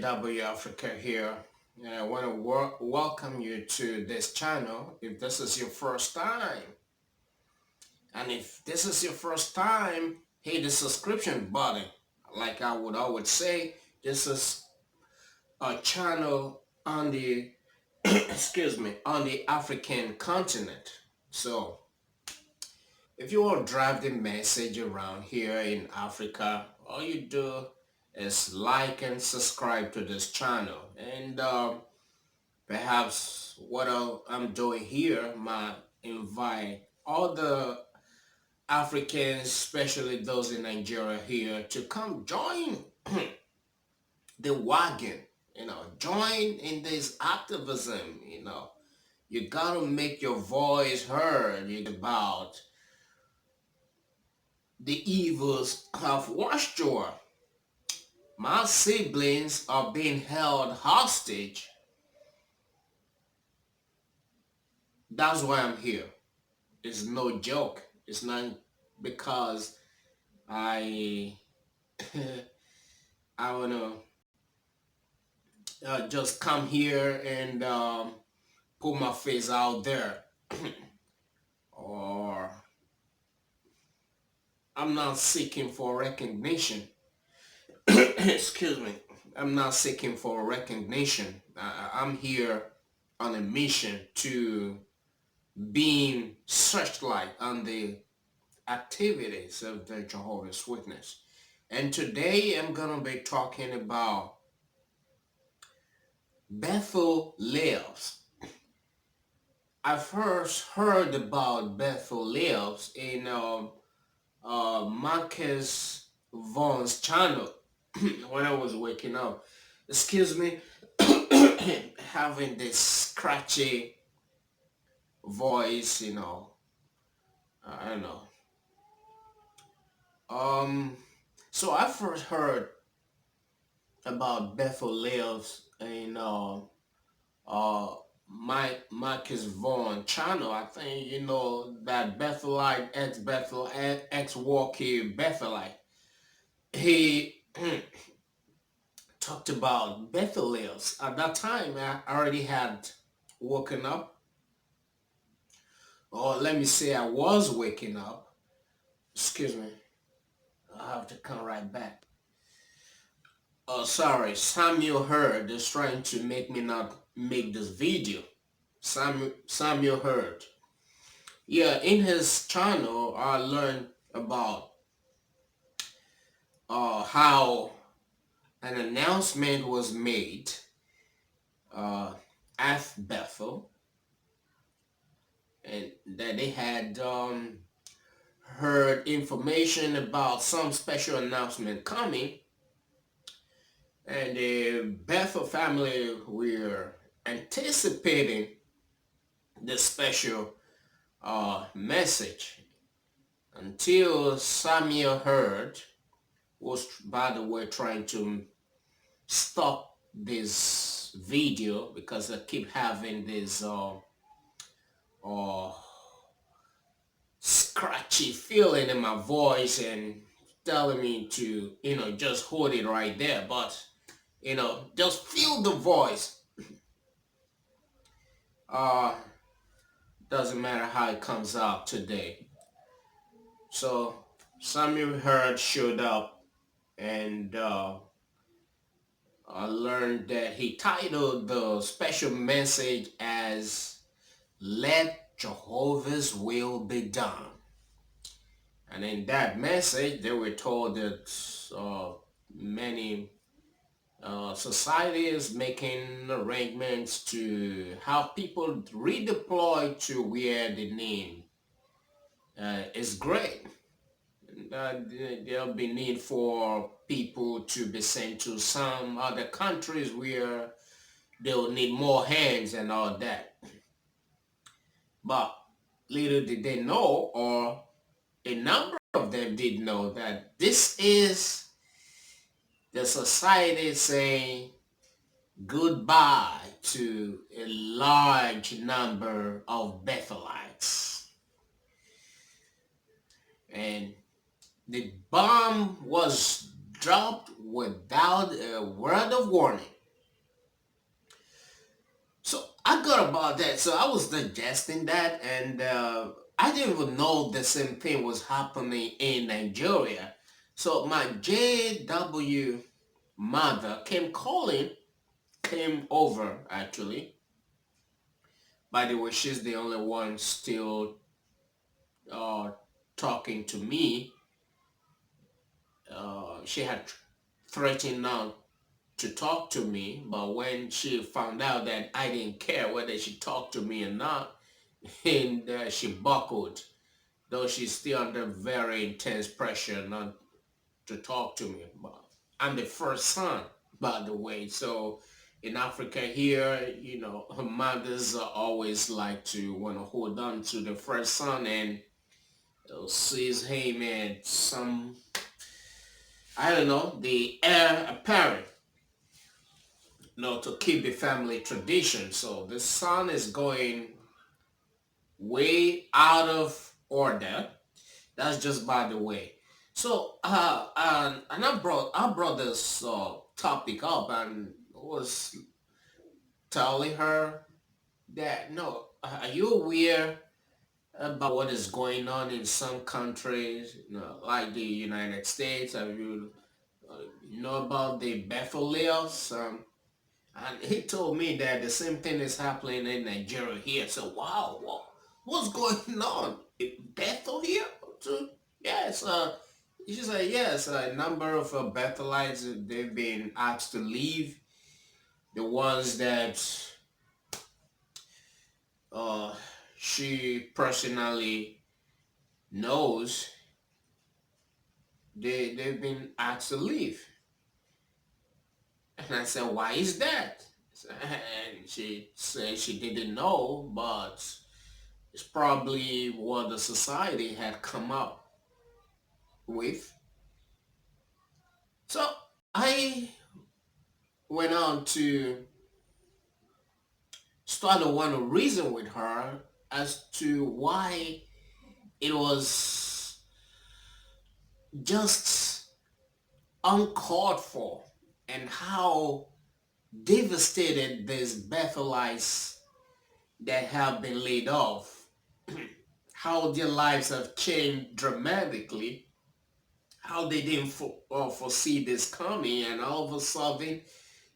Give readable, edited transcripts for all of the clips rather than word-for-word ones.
W Africa here. I want to welcome you to this channel if this is your first time. And if this is your first time, hit the subscription button. Like I would always say, this is a channel on the, excuse me, on the African continent. So if you want to drive the message around here in Africa, all you do is like and subscribe to this channel. And perhaps what I'm doing here might invite all the Africans, especially those in Nigeria here, to come join the wagon, join in this activism, You gotta make your voice heard about the evils of washed joy. My siblings are being held hostage. That's why I'm here. It's no joke. It's not because I I wanna just come here and put my face out there, or I'm not seeking for recognition. Excuse me. I'm not seeking for recognition. I'm here on a mission to being searchlight on the activities of the Jehovah's Witness. And today I'm going to be talking about Bethel Layoffs. I first heard about Bethel Layoffs in Marcus Vaughn's channel when I was waking up. Excuse me, having this scratchy voice, I don't know. So I first heard about Bethel Layoffs in Marcus Vaughn channel. I think that Bethelite, ex-Bethel, ex-Walkie Bethelite. He talked about Bethel Layoffs. At that time, I already had woken up, or let me say I was waking up. Excuse me. I have to come right back. Oh, sorry. Samuel Hurd is trying to make me not make this video. Samuel Hurd. Yeah, in his channel, I learned about how an announcement was made at Bethel, and that they had heard information about some special announcement coming, and the Bethel family were anticipating the special message until Samuel Hurd was, by the way, trying to stop this video because I keep having this scratchy feeling in my voice and telling me to, just hold it right there. But, just feel the voice. Doesn't matter how it comes out today. So Samuel Hurd showed up, and I learned that he titled the special message as "Let Jehovah's Will Be Done." And in that message, they were told that many societies making arrangements to have people redeploy to where the need is great. There'll be need for people to be sent to some other countries where they'll need more hands and all that. But little did they know, or a number of them did know, that this is the society saying goodbye to a large number of Bethelites. And the bomb was dropped without a word of warning. forgot about that. So I was digesting that, and I didn't even know the same thing was happening in Nigeria. So my JW mother came over actually. By the way, she's the only one still uh, talking to me. She had threatened not to talk to me, but when she found out that I didn't care whether she talked to me or not, and she buckled, though she's still under very intense pressure not to talk to me. But I'm the first son, by the way, so in Africa here, mothers always like to want to hold on to the first son, and says, hey man, I don't know, the heir apparent, to keep the family tradition. So the son is going way out of order. That's just by the way. So and I brought this topic up and was telling her that, no, are you aware about what is going on in some countries, like the United States? Have you know about the Bethel layoffs? And he told me that the same thing is happening in Nigeria here. So wow, what's going on? Bethel here too? Yes. She said yes. A number of Bethelites, they've been asked to leave. The ones that uh, she personally knows, they've been asked to leave. And I said, why is that? And she said she didn't know, but it's probably what the society had come up with. So I went on to start to want to reason with her as to why it was just uncalled for, and how devastated these Bethelites that have been laid off, how their lives have changed dramatically, how they didn't foresee this coming, and all of a sudden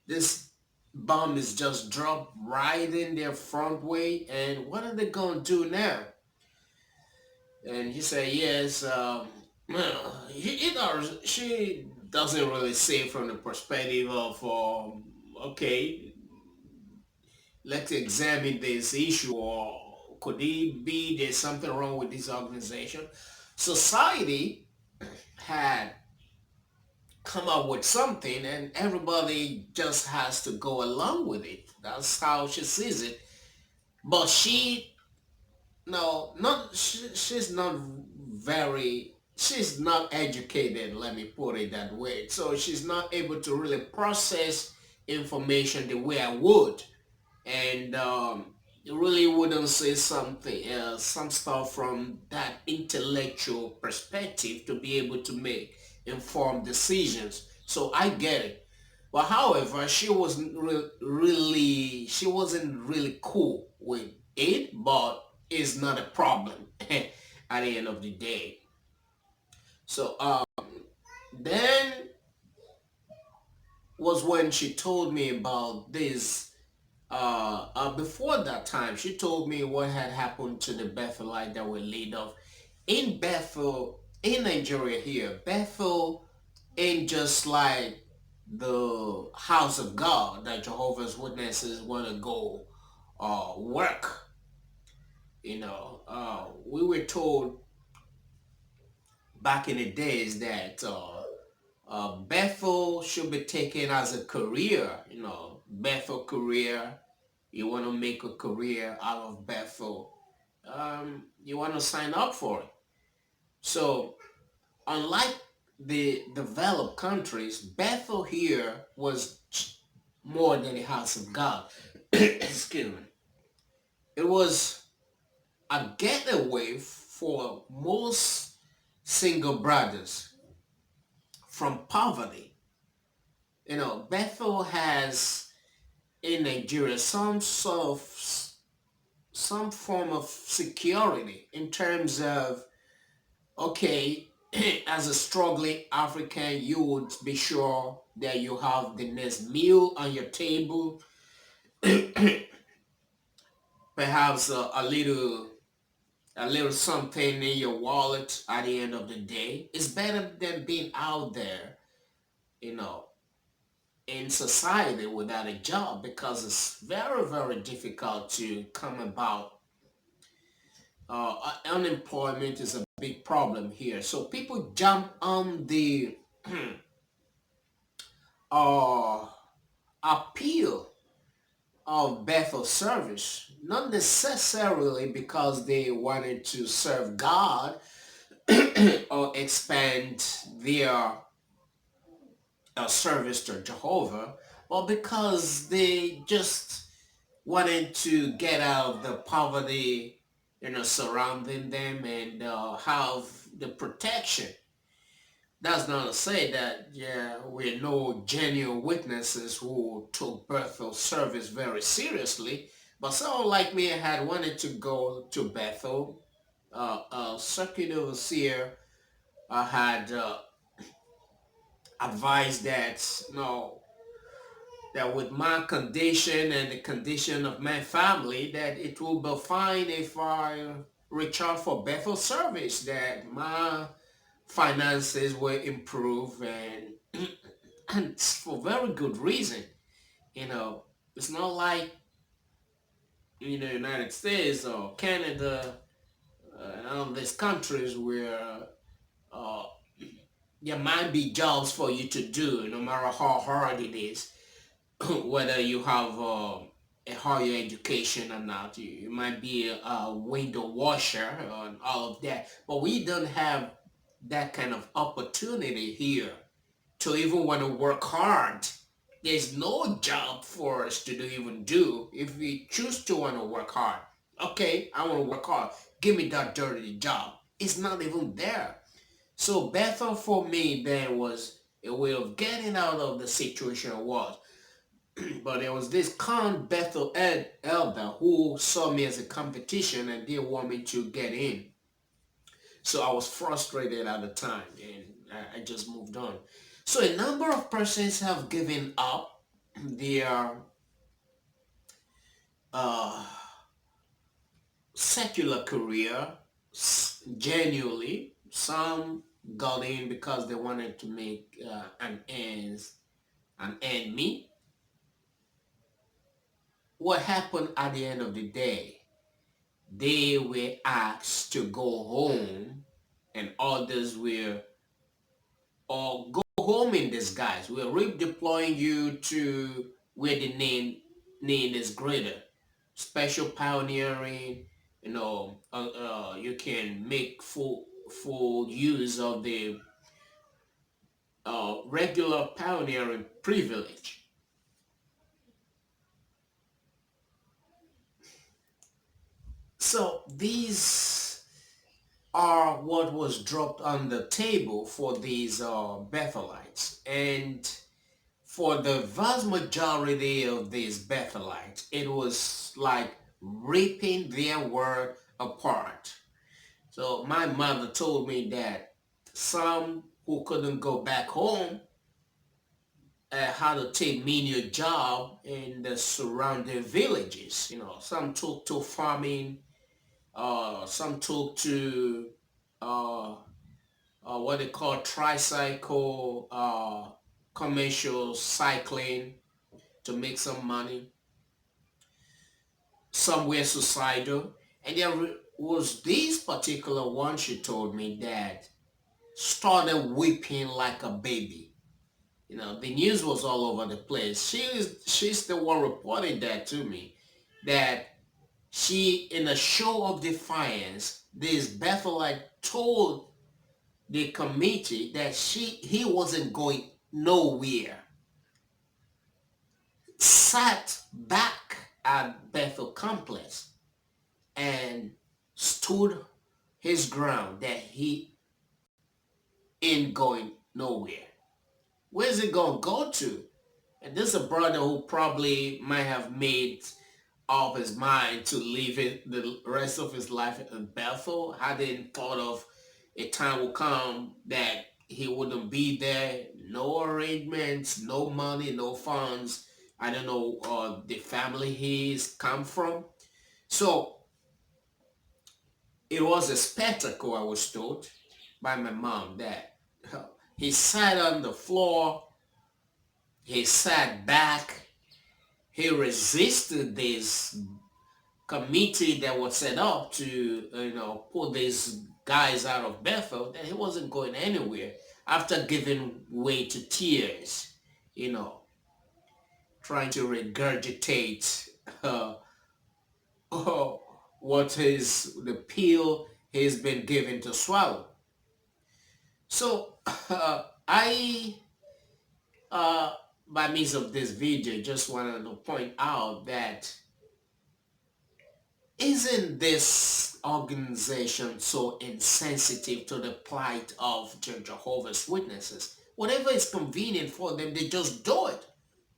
this bomb is just dropped right in their front way, and what are they going to do now? And he said, yes, she doesn't really say from the perspective of, okay, let's examine this issue, or could it be there's something wrong with this organization? Society had come up with something, and everybody just has to go along with it. That's how she sees it. But she, no, not she's not educated, let me put it that way. So she's not able to really process information the way I would, and you really wouldn't say some stuff from that intellectual perspective to be able to make informed decisions. So I get it. But however, she wasn't really cool with it, but it's not a problem at the end of the day. So then was when she told me about this. Before that time, she told me what had happened to the Bethelite that were laid off in Bethel, in Nigeria here. Bethel ain't just like the house of God that Jehovah's Witnesses want to go work. We were told back in the days that Bethel should be taken as a career. Bethel career. You want to make a career out of Bethel. You want to sign up for it. So unlike the developed countries, Bethel here was more than the house of God. Excuse me. It was a getaway for most single brothers from poverty. Bethel has in Nigeria some form of security in terms of, okay, as a struggling African, you would be sure that you have the next meal on your table, perhaps a little something in your wallet at the end of the day. It's better than being out there, you know, in society without a job, because it's very, very difficult to come about. Unemployment is a big problem here. So people jump on the uh, appeal of Bethel service, not necessarily because they wanted to serve God or expand their service to Jehovah, but because they just wanted to get out of the poverty, surrounding them, and have the protection. That's not to say that, yeah, we know genuine witnesses who took Bethel service very seriously, but someone like me had wanted to go to Bethel. Circuit overseer had advised that, that with my condition and the condition of my family, that it will be fine if I reach out for Bethel service, that my finances will improve, and for very good reason. It's not like in the United States or Canada, and all these countries where uh, there might be jobs for you to do, no matter how hard it is, whether you have a higher education or not. You might be a window washer and all of that, but we don't have that kind of opportunity here to even want to work hard. There's no job for us to even do if we choose to want to work hard. Okay, I want to work hard. Give me that dirty job. It's not even there. So Bethel for me then was a way of getting out of the situation I was. But there was this con Bethel elder who saw me as a competition and didn't want me to get in. So I was frustrated at the time, and I just moved on. So a number of persons have given up their uh, secular career genuinely. Some got in because they wanted to make an end meet. What happened at the end of the day? They were asked to go home, and others were, or go home in disguise. We're redeploying you to where the need is greater. Special pioneering, you can make full use of the regular pioneering privilege. So these are what was dropped on the table for these Bethelites. And for the vast majority of these Bethelites, it was like ripping their word apart. So my mother told me that some who couldn't go back home had to take menial job in the surrounding villages. Some took to farming, some took to uh, what they call tricycle, commercial cycling to make some money. Some were suicidal. And there was this particular one, she told me, that started weeping like a baby. The news was all over the place. She's the one reporting that to me, that she, in a show of defiance, this Bethelite told the committee that he wasn't going nowhere, sat back at Bethel complex and stood his ground that he ain't going nowhere. Where's it going to go to? And this is a brother who probably might have made up his mind to live it the rest of his life in Bethel. Hadn't thought of a time will come that he wouldn't be there. No arrangements, no money, no funds. I don't know the family he's come from. So it was a spectacle, I was told by my mom, that he sat on the floor, he sat back, he resisted this committee that was set up to, put these guys out of Bethel, that he wasn't going anywhere after giving way to tears, you know, trying to regurgitate uh, what is the pill he's been given to swallow. So I, uh, by means of this video, just wanted to point out that isn't this organization so insensitive to the plight of Jehovah's Witnesses? Whatever is convenient for them, they just do it.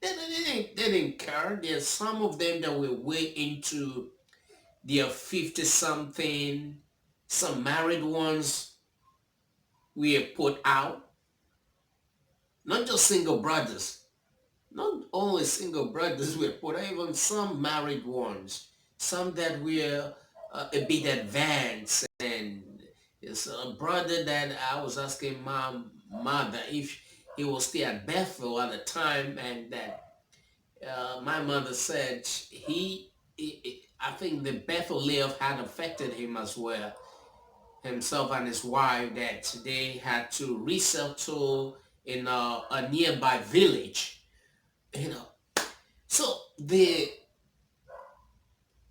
They didn't care. There's some of them that were way into their 50-something. Some married ones were put out. Not just single brothers. Not only single brothers were put out, even some married ones. Some that were a bit advanced. And it's a brother that I was asking my mother if he was still at Bethel at the time, and that my mother said I think the Bethel layoff had affected him as well, himself and his wife, that they had to resettle in a nearby village, you know. So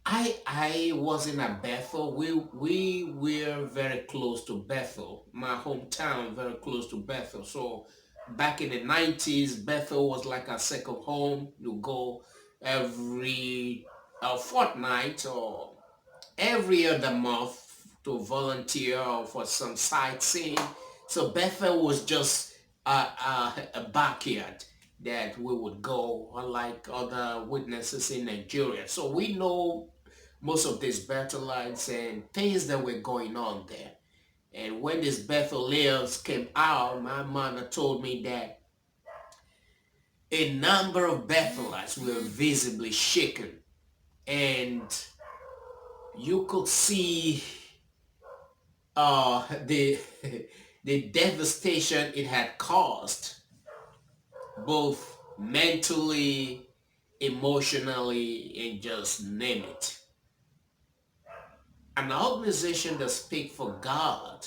I wasn't at Bethel. We were very close to Bethel, my hometown, very close to Bethel. So back in the 90s, Bethel was like a second home. You go every fortnight or every other month to volunteer or for some sightseeing. So Bethel was just a backyard that we would go, unlike other witnesses in Nigeria. So we know most of these Bethelites and things that were going on there. And when this Layoffs came out, my mother told me that a number of Bethelites were visibly shaken. And you could see the the devastation it had caused, both mentally, emotionally, and just name it. An organization that speaks for God,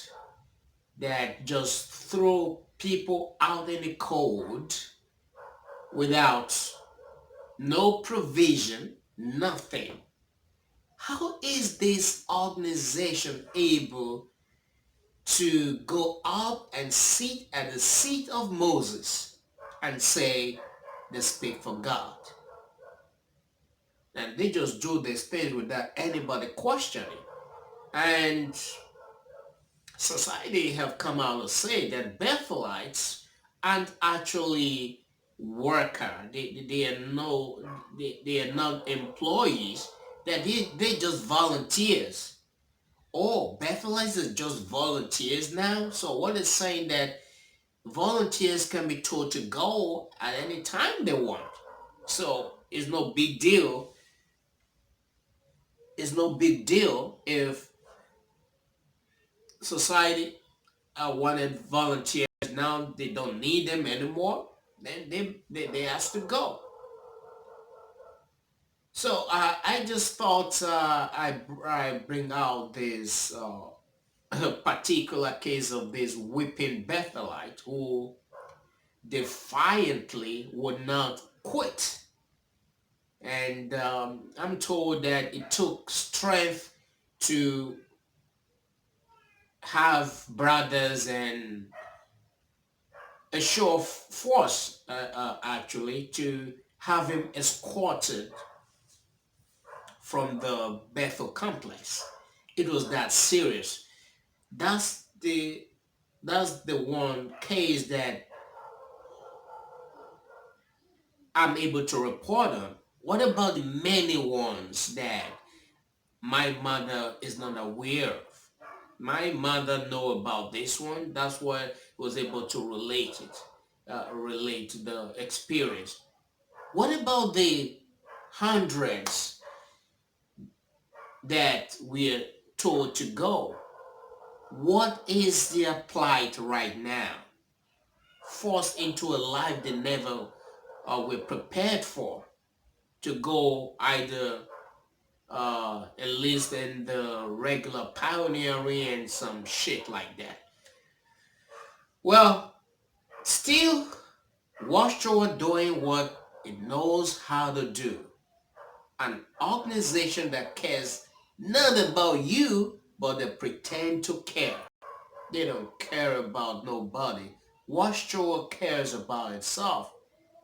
that just throw people out in the cold without no provision, nothing. How is this organization able to go up and sit at the seat of Moses and say they speak for God? And they just do this thing without anybody questioning. And society have come out to say that Bethelites aren't actually worker. They are not employees. That they just volunteers. Oh, Bethelites is just volunteers now. So what is saying that volunteers can be told to go at any time they want. So it's no big deal. It's no big deal if society wanted volunteers. Now they don't need them anymore. Then they have to go. So I just thought I bring out this particular case of this weeping Bethelite who defiantly would not quit. And I'm told that it took strength to have brothers and a show of force, actually, to have him escorted from the Bethel complex. It was that serious. That's the one case that I'm able to report on? What about the many ones that my mother is not aware of? My mother know about this one. That's why I was able to relate the experience. What about the hundreds that we're told to go? What is their plight right now? Forced into a life they never were prepared for, to go either at least in the regular pioneering and some shit like that. Well, still, Watchtower doing what it knows how to do. An organization that cares not about you, but they pretend to care. They don't care about nobody. Watchtower cares about itself.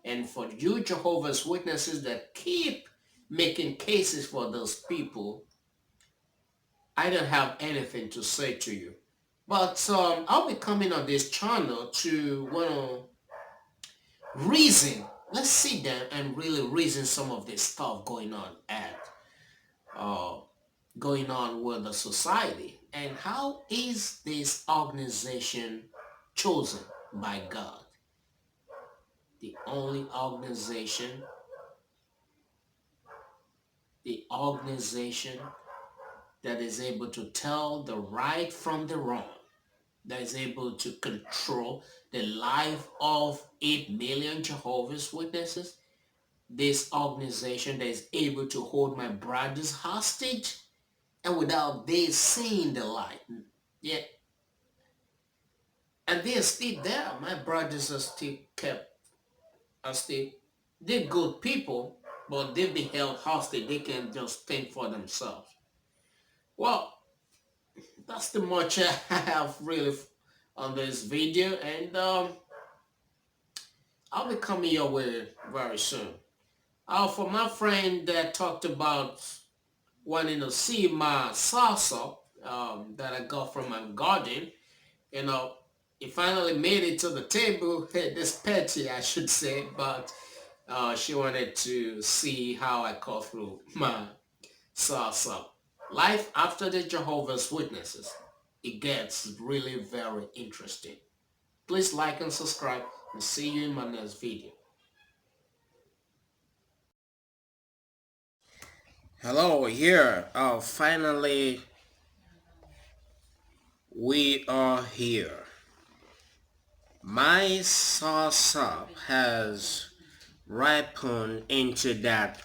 And for you Jehovah's Witnesses that keep making cases for those people, I don't have anything to say to you. But I'll be coming on this channel to reason. Let's sit down and really reason some of this stuff uh, going on with the society. And how is this organization chosen by God? The only organization that is able to tell the right from the wrong, that is able to control the life of 8 million Jehovah's Witnesses, this organization that is able to hold my brothers hostage, and without they seeing the light. Yet, and they are still there. My brothers are still, they're good people, but they've been held hostage. They can just think for themselves. Well, that's the much I have really on this video, and I'll be coming your way very soon. For my friend that talked about wanting to see my salsa that I got from my garden, you know, it finally made it to the table, this petty I should say, but she wanted to see how I cut through my salsa. Life after the Jehovah's Witnesses. It gets really very interesting. Please like and subscribe, and see you in my next video. Hello, here. Finally, we are here. My salsa has ripened into that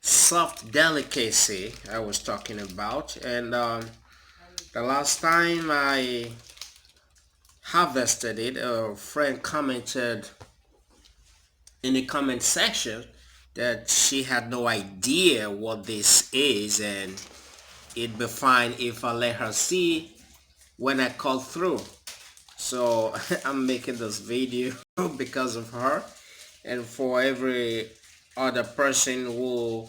soft delicacy I was talking about, and the last time I harvested it, a friend commented in the comment section that she had no idea what this is, and it'd be fine if I let her see when I call through. So I'm making this video because of her, and for every other person who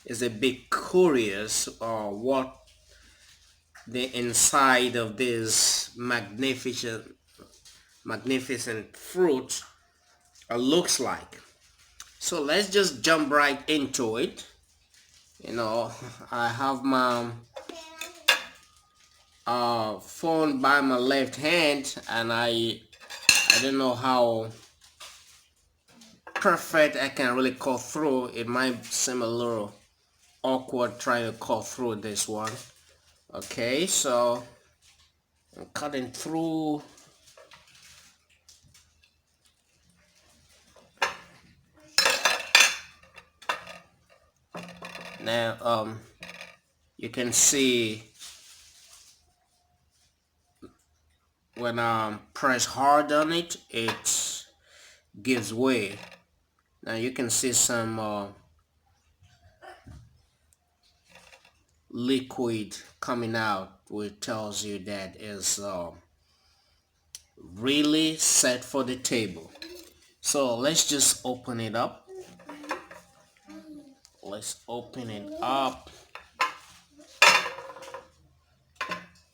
is a bit curious what the inside of this magnificent fruit looks like. So let's just jump right into it. You know, I have my phone by my left hand, and I don't know how perfect I can really cut through. It might seem a little awkward trying to cut through this one. Okay, so I'm cutting through. Now you can see when I press hard on it, it gives way. Now you can see some liquid coming out, which tells you that is really set for the table. So let's just open it up. Let's open it up.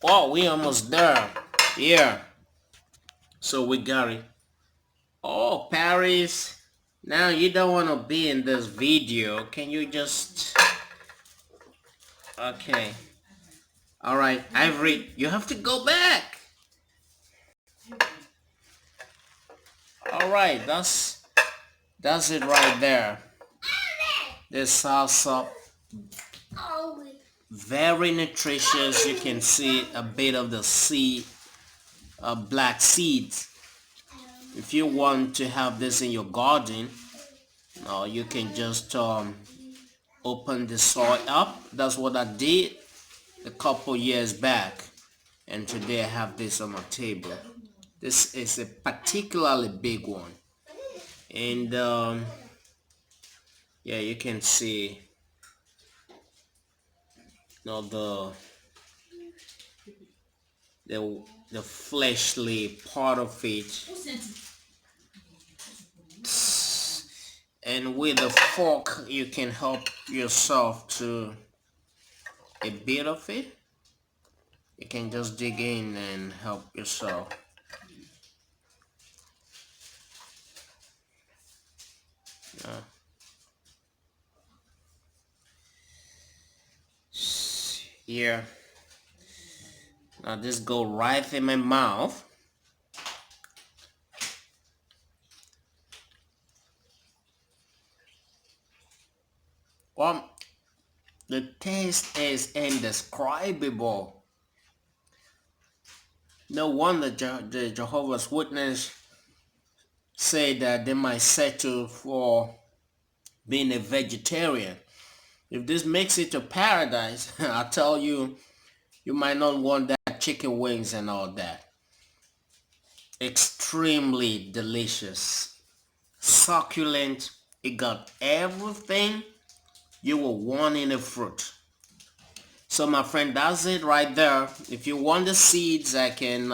Oh, we almost there. Yeah. So we got it. Oh, Paris. Now you don't want to be in this video. Can you just... Okay. Alright, Ivory, you have to go back. Alright, that's it right there. This salsa, very nutritious. You can see a bit of the seed, black seeds. If you want to have this in your garden, you can just open the soil up. That's what I did a couple years back, and today I have this on my table. This is a particularly big one, and yeah, you can see the fleshly part of it, and with a fork you can help yourself to a bit of it. You can just dig in and help yourself. Here. Now this go right in my mouth. Well, the taste is indescribable. No wonder the Jehovah's Witness say that they might settle for being a vegetarian. If this makes it to paradise, I tell you, you might not want that chicken wings and all that. Extremely delicious, succulent. It got everything you will want in a fruit. So my friend, that's it right there. If you want the seeds, I can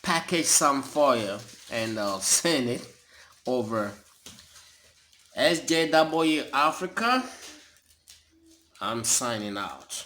package some for you and send it over. SJW Africa, I'm signing out.